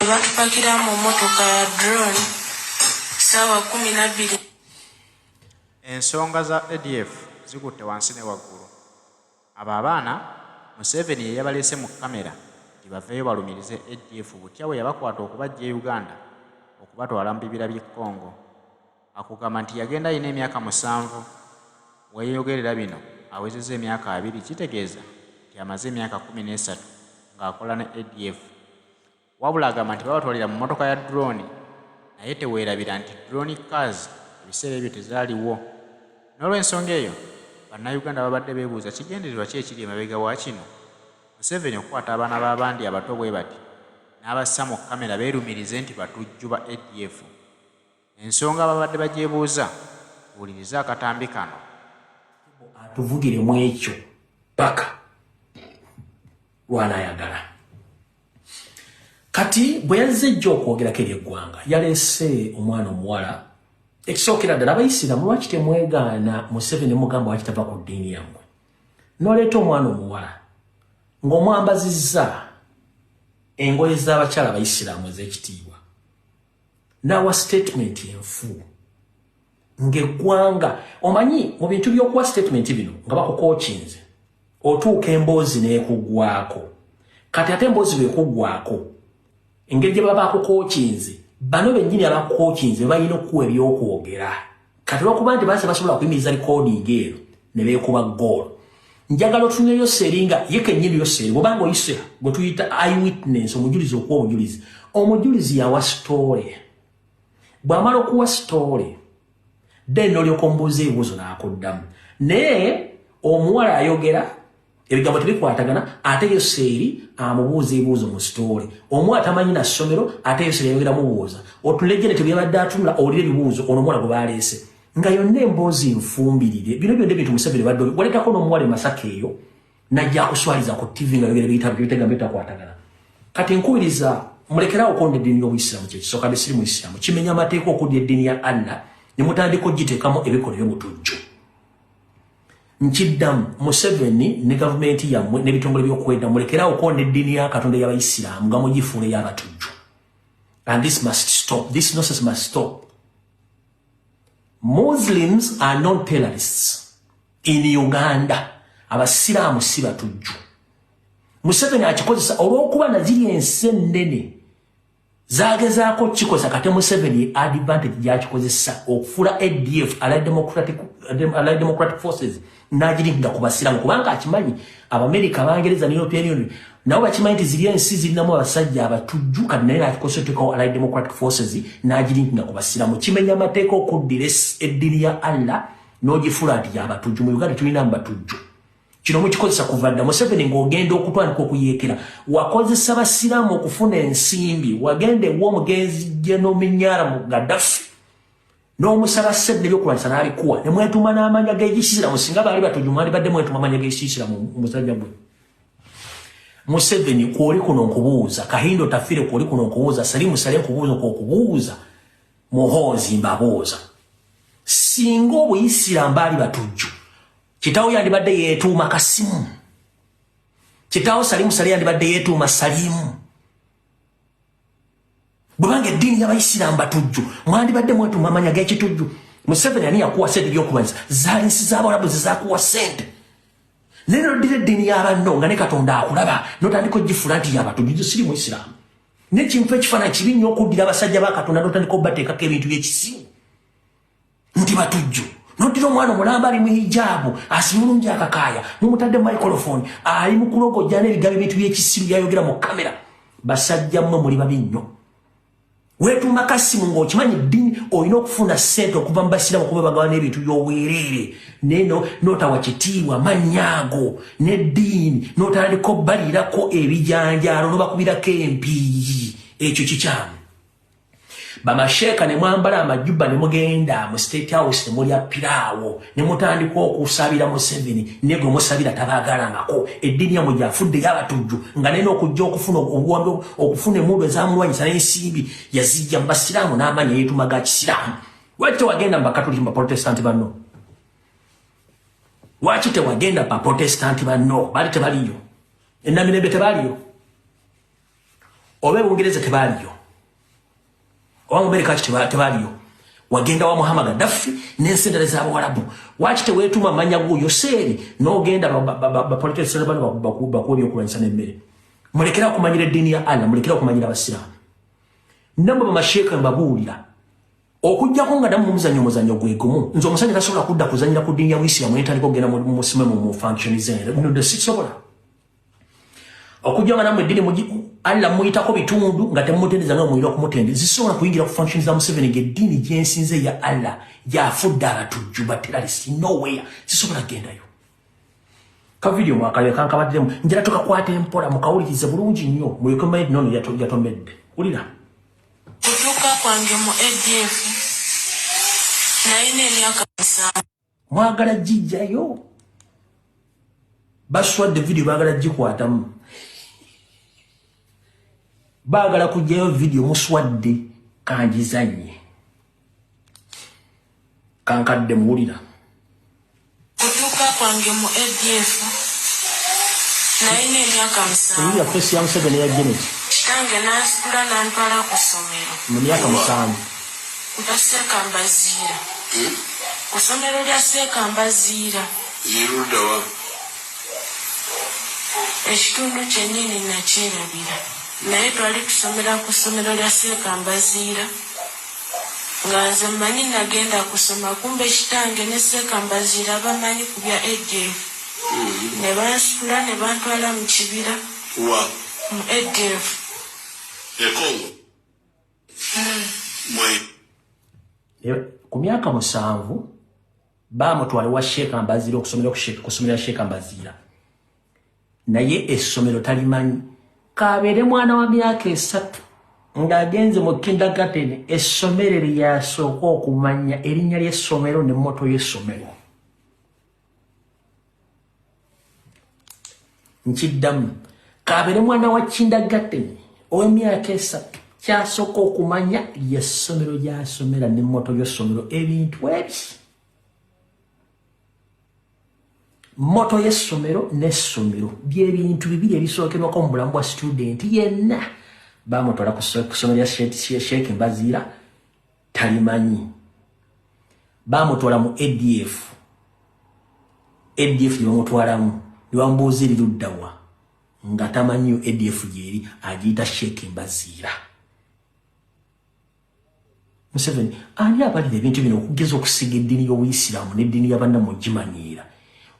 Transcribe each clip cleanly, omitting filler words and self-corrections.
Batupakira mu motoka ya drone sawa 12. Ensonga za ADF zikutte wansi ne waggulu. Abo abaana Museveni ye yabalese mu kamera tibaveeyo balumirize ADF butya bwe yabakwata okubajja e Uganda okubatwala mu bibira by'e Congo. Akugamba nti yagenda alina emyaka 7 weeyogerera bino awezezza emyaka 2 kitegeeza nti amaze emyaka 13 ng'akola ne ADF. Wabula agamba nti babatwalira mu motoka ya drone naye teweerabira nti drone cars ebiseera ebyo tezaaliwo. N'olw'ensonga eyo bannayuganda babadde beebuuza kigendererwa ki ekiri emabega wa kino Museveni okukwata abaana b'abandi abato bwe bati n'abassa mu kamera beerumirize nti batujju ba ADF. Ensonga ababadde bagyebuuza buuliriza akatambi kano. Atuvugiremu ekyo paka lw'anaayagala. Kati bwe yazze ejja okwogerako eri eggwanga yaleese omwana omuwala ekisookera ddala abayisiraamu lwaki temwegaana Museveni mugamba lwaki tava ku ddiini yammwe. N'oleeta omwana omuwala ng'omwambazizza engoye z'abakyala abayisiraamu ez'ekitiibwa n'awa statement enfu ng'eggwanga omanyi mu bintu by'okuwa statement bino nga bakukookinze otuuka emboozi n'ekuggwako. Kati ate emboozi bw'ekuggwako engeri gye baba bakukookinze bano bennyini abakukookinze balina okuwa ebyokwogera. Kati lw'okuba nti base basobola kuyimiriza recording eyo ne beekuba ggoolo. Njagala otuneyo Yoseri nga ye kennyini Yoseri bw'obanga oyise gwe tuyita eyewitness omujulizi okuwa omujulizi. Omujulizi yawa story. Bw'amala okuwa story then n'olyoka omubuuza ebibuuzo n'akuddamu. Naye omuwala ayogera ebigambo tebikwatagana ate Yoseri amubuuza ebibuuzo mu story. Omuwala tamanyi na ssomero ate Yoseri ayogera mubuuza. Otulejjene tebyabadde atunula owulira ebibuuzo ono omuwala gwe baleese. Nga yonna emboozi nfumbirire bino byonna ebintu Museveni badde waleetako n'omuwala e Masaka eyo najja akuswaliza ku TV nga yogera ebigambo bitakwatagana. Kati nkubiriza mulekerawo okwonda eddiini y'Obuyisiraamu kyekisooka bye siri Muyisiraamu kimenya amateeka okudya eddiini ya Allah ne mutandika ogiteekamu ebikola by'obutujju. Nkiddamu Museveni ne gavumenti yammwe n'ebitongole by'okwenda mulekerawo okwonda eddiini ya Katonda y'Abayisiraamu nga mugifuula ey'abatujju. And this must stop. This nonsense must stop. Muslims are not terrorists in Uganda. Abasiraamu si batujju. Museveni akikozesa olw'okuba naziri ensi ennene zaagezaako kikosa kate Museveni advantage gyakikozesa okufuula ADF Allied Democratic Forces n'agirinda ku basiraamu kubanga akimanyi Abamerika Abangereza ne European Union nabo bakimanyi nti ziri ensi zirinamu abasajja abatujju kati naye n'akikosa oteekawo Allied Democratic Forces n'agirinda ku basiraamu. Kimenya amateeka okuddira eddiini ya Allah n'ogifuula nti y'abatujju. Mu Uganda tulinamu batujju. Kino mukikozesa kuva dda Museveni ng'ogenda okutandika okuyeekera wakozesa basiraamu okufuna ensimbi wagenda ew'omugenzi General Minyara Gaddafi n'omusaba ssente n'ebyokulwanyisa n'abikuwa ne mwetuma n'amanya g'ekisiiramu singa baali batujju mwandibadde mwetuma amanya g'ekisiiramu musajja gwe. Museveni kwoli kuno nkubuuza Kahindo Tafire kwoli kuno nkubuuza Salimu Sale nkubuuza kw'okubuuza Muhoozi mbabuuza singa Obuyisiraamu baali batujju Kitaawo yandibadde yeetuuma Kasimu. Kitaawo Salimu Sale yandibadde yeetuuma Salimu. Bwebanga eddiini y'Abayisiraamu batujju mwandibadde mwetuuma amanya g'ekitujju. Museveni ani yakuwa ssente by'okulwanyisa zaali ensi z'Abawarabu ze zaakuwa ssente. Naye n'oddira eddiini y'abanno nga ne Katonda akulaba n'otandika ogifuula nti y'abatujju siri Muyisiraamu. N'ekintu ekifaananyi kibi nnyo okuddira abasajja ba Katonda n'otandika obbateekako ebintu by'ekisimu nti batujju. Nodira omwana omulamba ali mu hijabu asimulungi akakaaya mumutadde microphone ali mu kulogojja n'ebigambo ebintu by'ekisimu byayogera mu kamera. Basajja mmwe muli babi nnyo. Weetuuma Kasimu ng'okimanyi eddiini olina okufuna ssente okuva mu basiraamu kuba bagawa n'ebintu by'obwereere neno n'otawa kitiibwa mannyago n'eddiini n'otandika obbaliirako ebijanjaalo n'obakubirako empiiyi. Ekyo kikyamu. Bamasheeka ne mwambala amajuba ne mugenda mu State House ne mulya piraawo ne mutandika okusabira Museveni ne gwe musabira tabaagalangako eddiini yammwe gyafudde y'abatujju nga nene okujja okufuna obuwambe okufuna emmundu ezamulwanyisa n'ensimbi yazijja mu basiraamu n'amanya yeetuma ga kisiraamu. Lwaki tewagenda mu bakatoliki mu baprotestanti banno? Lwaki tewagenda mu baprotestanti banno? Baali tebaliyo. Ennamirembe tebaliyo. Oba Bungereza tebaliyo. Wangu Amerika tebaliyo. Wagenda wa Muhammad Gaddafi n'ensendere z'Abawarabu. Waki teweetuma manya guyo seri n'ogenda ba political celebrant bakubi okulwanyisa n'emmere. Mulekera okumanyira eddiini ya Allah, mulekera okumanyira abasiraamu. Namba bamasheeka mbabuulira. Okujjako nga damu muzannyo gwegumu. Nze omusajja tasobola kudda kuzannyira ku ddiini ya Buisiraamu n'etandika okugenda mu functionism. No, sisobola. Okujja nga namwe eddiini Allah muyitako bitundu nga temutendeza nga muyira okumutendeza. Zisobola kuyingira ku functions za Museveni ng'eddiini gy'ensinze ya Allah yafudde abatujju bateralist nowhere. Zisobola gendayo. Ka video mwakale kankabaddemu njala tukakwata empola mukawulirize bulungi nnyo muyekomaid nono yatomedde. Ulira. Kutuka kwange mu ADF naine emyaka 5. Mwagala jijjayo. Baswadde video bagala jikwatamu. Bagala kujjayo video muswadde kanjizanye. Kankadde muwulira. Kutuka kwange mu ADF naine emyaka 5. Iyi ya fesi ya Museveni ya Genet. Kitange nansitula nantwala ku ssomero. Mu myaka 5. Ntaseeka mbaziira. Ku ssomero lya Seeka Mbaziira. Ziruda wa? Ekitundu kyennyini nakyerabira. Naye twali tusomera ku ssomero lya Seeka Mbaziira. Nga nze mmanyi nagenda kusoma kumbe kitange ne Seeka Mbaziira bamanyi ku bya ADF. Ne bansitula ne bantwala mu kibira. Wa? Mu ADF. E Congo? Mwe. Ku myaka 7 bamutwala wa Seeka Mbaziira okusomera Seeka Mbaziira. Naye essomero talimanyi. Kabeere mwana wa myaka 3 ng'agenze mu kindergarten essomero lyasooka okumanya erinnya ly'essomero ne mmoto y'essomero. Nkiddamu. Kabeere mwana wa kindergarten ow'emyaka 3 kyasooka okumanya ly'essomero ly'asomera ne mmoto y'essomero ebintu ebi. Moto y'essomero n'essomero by'ebintu bibiri ebisookerwako mu bulamu bwa student yenna. Bamutwala ku ssomero lya Seeka Mbaziira talimanyi. Bamutwala mu ADF. ADF gye bamutwalamu ne bamubuuza eriruddawa nga tamanyi ADF gyeri agiyita Seeka Mbaziira. Museveni ani abalira ebintu bino okugeza okusiga eddiini y'Obuisiraamu n'eddiini y'abannamu ogimanyiira.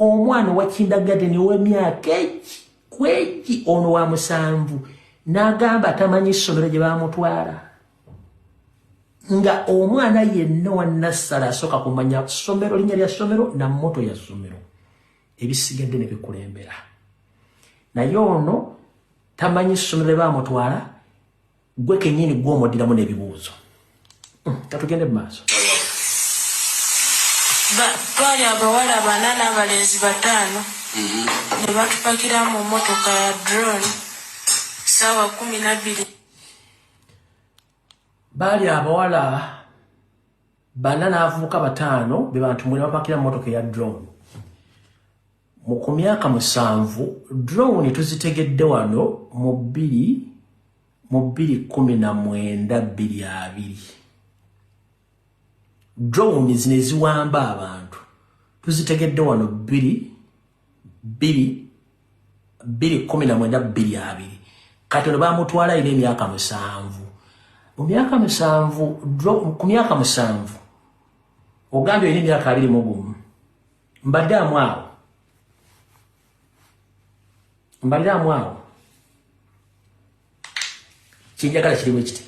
Omwana wa kindergarten ow'emyaka kweki ono wa 7 n'agamba tamanyi ssomero gye bamutwala. Nga omwana yenna wa nassala asooka kumanya ssomero linnya lya ssomero na mmoto ya ssomero. Ebisigadde ne bikulembera. Naye ono tamanyi ssomero lye bamutwala gwe kennyini gw'omuddiramu n'ebibuuzo. Katugende mu maaso. Twali abawala 4 n'abalenzi 5 ne batupakira mu mmotoka ya drone ssaawa 12. Baali abawala 4 n'abavubuka 5 be bantu mwe bapakira mu mmotoka ya drone. Mu myaka 7 drone tuzitegedde wano mu 2019. Drone zine ziwamba abantu. Tuzitegedde wano 2019. Kati ono bamutwala ine emyaka 7. Mu myaka 7 ku myaka 7 ogambye ine emyaka 21. Mbadde amu kinjagala kirimu kiti.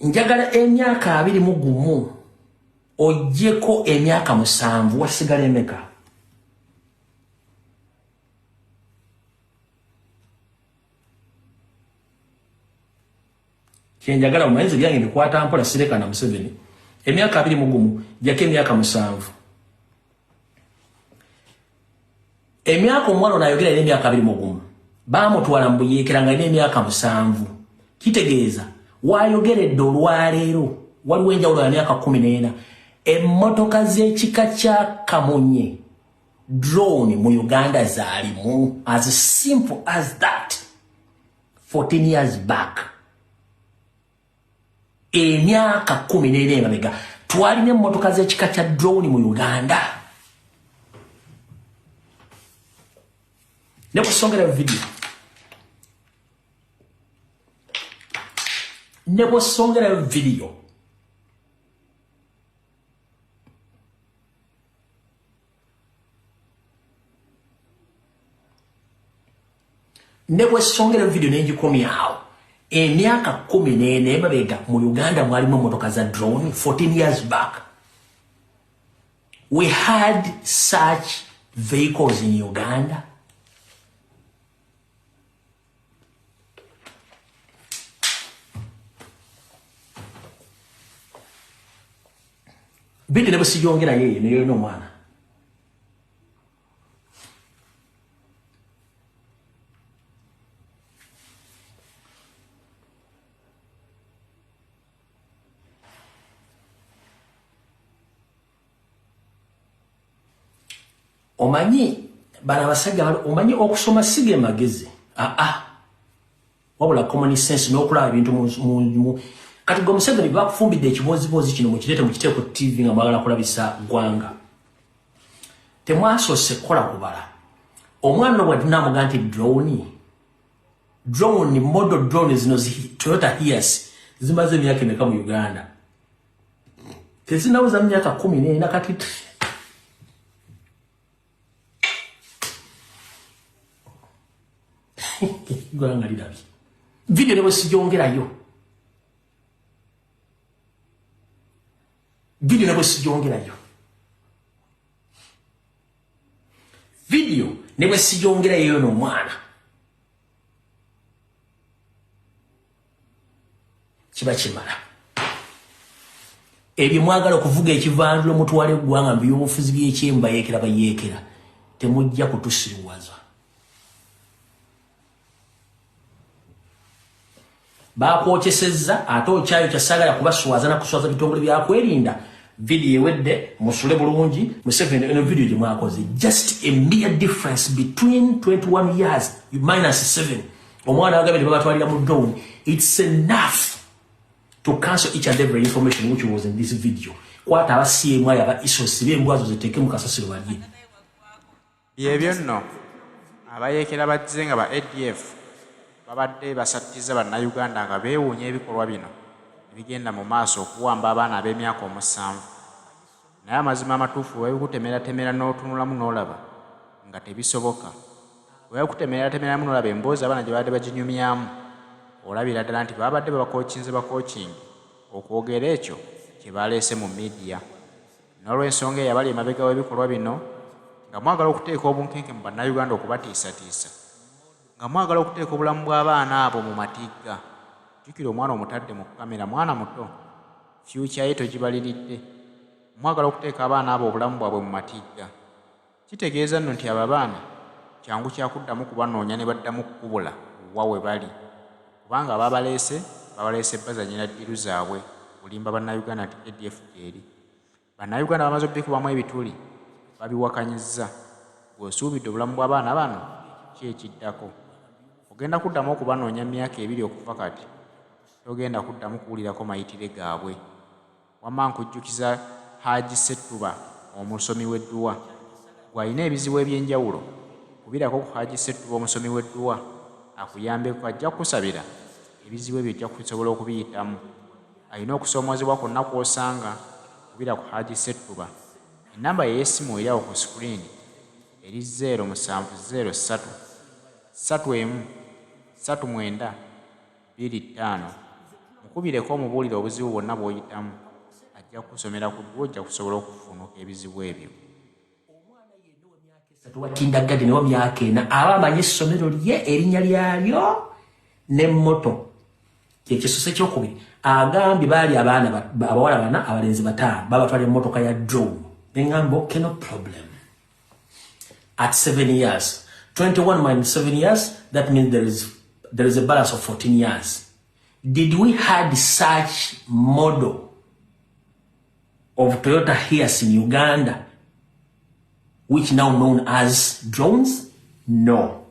Njagala emyaka 21 ojjeko emyaka 7 wasigala emeka. Kyenjagala omulenzi byange bikwata mpola sireka na Museveni. Emyaka 21 jjako emyaka 7. Emyaka omwana onayogera ine emyaka 21 bamutwala mbuyeekera nga ine emyaka 7. Kitegeeza wayogeredde olwaleero waliwo enjawulo ya myaka 14. Emmotoka z'ekika kya Kamunye drone mu Uganda zaalimu. As simple as that. 14 years back. emyaka 14 emabega twalina emmotoka z'ekika kya drone mu Uganda. Ne kusongera video. Ne kusongera video. Ne kusongera video nenjikomyawo. Emyaka 14 emabega mu Uganda mwalimu emmotoka za drone 14 years back. We had such vehicles in Uganda. Bidi nebo sijongera yeye neyo no mwana. Omanyi bana basajja omanyi okusoma sige magezi. Wabula common sense n'okulaba ebintu mu kati gwe Museveni bakufumbidde ekibozibozi kino mukirete mukiteeko TV nga mwagala kulabisa gwanga. Temwasoose kukola kubala. Omwana bwe tunamuga nti drone model drone zino Toyota Hiace zimaze emyaka emeka mu Uganda. Tezinaweza myaka 14 kati gwanga lidabi. Video nebo sijongerayo. Video nebo sijongerayo. Video nebo sijongerayo no mwana. Kiba kimala. Ebyo mwagala okuvuga ekivandulo mutwale gwanga mbiyobufuzi by'ekyemba yeekera bayeekera. Temujja kutusiriwaza. Bakwokesezza ate okyayo kyasagala kubaswaza na kuswaza bitongole byakwerinda. Video ewedde musule bulungi Museveni eno video gye mwakoze. Just a mere difference between 21 years minus 7. Omwana agabye babatwalira mu drone. It's enough to cancel each and every information which was in this video. Kwata abasiye mwaya aba isosi bembwazo ziteke mu kasasiro bali. Byebyo nno abayekera bajenga ba ADF babadde basattiza bannayuganda nga beewuunya ebikolwa bino ebigenda mu maaso okuwamba abaana ab'emyaka 7. Naye amazima amatuufu webikutemera n'otunulamu n'olaba nga tebisoboka. Webikutemera n'olaba emboozi abaana gye babadde baginyumyamu olabira ddala nti babadde bakookingi okwogera ekyo kye baleese mu media. N'olw'ensonga eyo abali emabega w'ebikolwa bino nga mwagala okuteeka obunkenke mu bannayuganda okubatiisatiisa, nga mwagala okuteeka obulamu bw'abaana abo mu matigga. Jjukira omwana omutadde mu kamera, mwana muto, future ye togibaliridde. Mwagala okuteeka abaana abo obulamu bwabwe mu matigga. Kitegeeza nno nti abo abaana kyangu kyakuddamu kubanoonya ne baddamu kukubula wa we bali, kubanga babaleese bazanyira ddiru zaabwe kulimba bannayuganda nti ADF gyeri. Bannayuganda bamaze obbikubamu ebituli babiwakanyizza. Bw'osuubidde obulamu bw'abaana bano ki ekiddako? Ogenda kuddamu okubanoonya myaka 2 okuva kati, togenda kuddamu kuwulirako mayitire gaabwe. Wamma nkujjukiza Haji Settuba omusomi w'edduwa gw'alina ebizibu eby'enjawulo. Kubirako ku Haji Settuba omusomi w'edduwa akuyambeko, ajja kusabira ebizibu ebyo ojja kusobola okubiyitamu. Alina okusoomoozebwa kwonna kw'osanga. Kubira ku Haji Settuba. Ennamba y'essimu eri awo ku screen eri 0703 31 3925. Mukubireko omubuulire obuzibu bwonna bw'oyitamu, ajja kusomera ku ddwa, ojja kusobola okufunuka ebizibu ebyo. Watindaggadde newa myaka 4 aba amanyi essomero lye erinnya lyalyo n'emmoto. Kyekisose kyokubiri agambye baali abaana abawala 4 abalenzi 5 babatwala emmotoka ya drone. Neŋŋamba okay, no problem. At 7 years, 21 minus 7 years, that means there is a balance of 14 years. Did we had such model of Toyota Hiace in Uganda, which now known as drones? No.